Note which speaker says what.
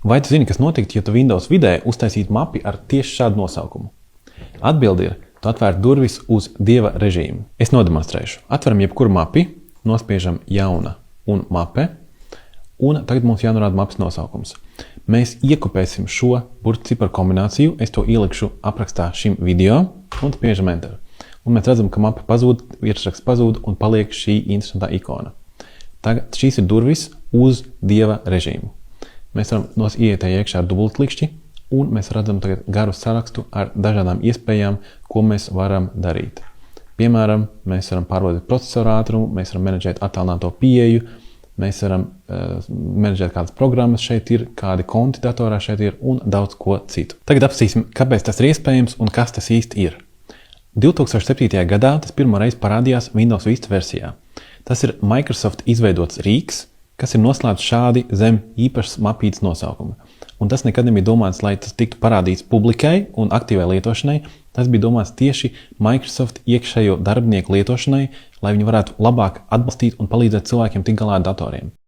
Speaker 1: Vai tu zini, kas notiktu, ja tu Windows vidē uztaisītu mapi ar tieši šādu nosaukumu? Atbilde ir, tu atvērtu durvis uz dieva režīmu. Es nodemonstrēšu. Atveram jebkuru mapi, nospiežam jauna un mape, un tagad mums jānorāda mapas nosaukums. Mēs iekopēsim šo burtciparu kombināciju, es to ielikšu aprakstā šim video, un spiežam Enter. Un mēs redzam, ka mapa pazūd, virsraksts pazūd un paliek šī interesantā ikona. Tagad šīs ir durvis uz dieva režīmu. Mēs varam ieiet iekšā ar dubultklikšķi, un mēs redzam tagad garu sarakstu ar dažādām iespējām, ko mēs varam darīt. Piemēram, mēs varam pārbaudīt procesoru ātrumu, mēs varam menedžēt attālināto pieeju, mēs varam menedžēt kādas programmas šeit ir, kādi konti datorā šeit ir un daudz ko citu. Tagad apsīsim, kāpēc tas ir iespējams un kas tas īsti ir. 2007. gadā tas pirmo reizi parādījās Windows Vista versijā. Tas ir Microsoft izveidots rīks, kas ir noslēpts šādi zem īpašas mapītes nosaukuma. Un tas nekad nebija domāts, lai tas tiktu parādīts publikai un aktīvai lietošanai. Tas bija domāts tieši Microsoft iekšējo darbinieku lietošanai, lai viņi varētu labāk atbalstīt un palīdzēt cilvēkiem tikt galā ar datoriem.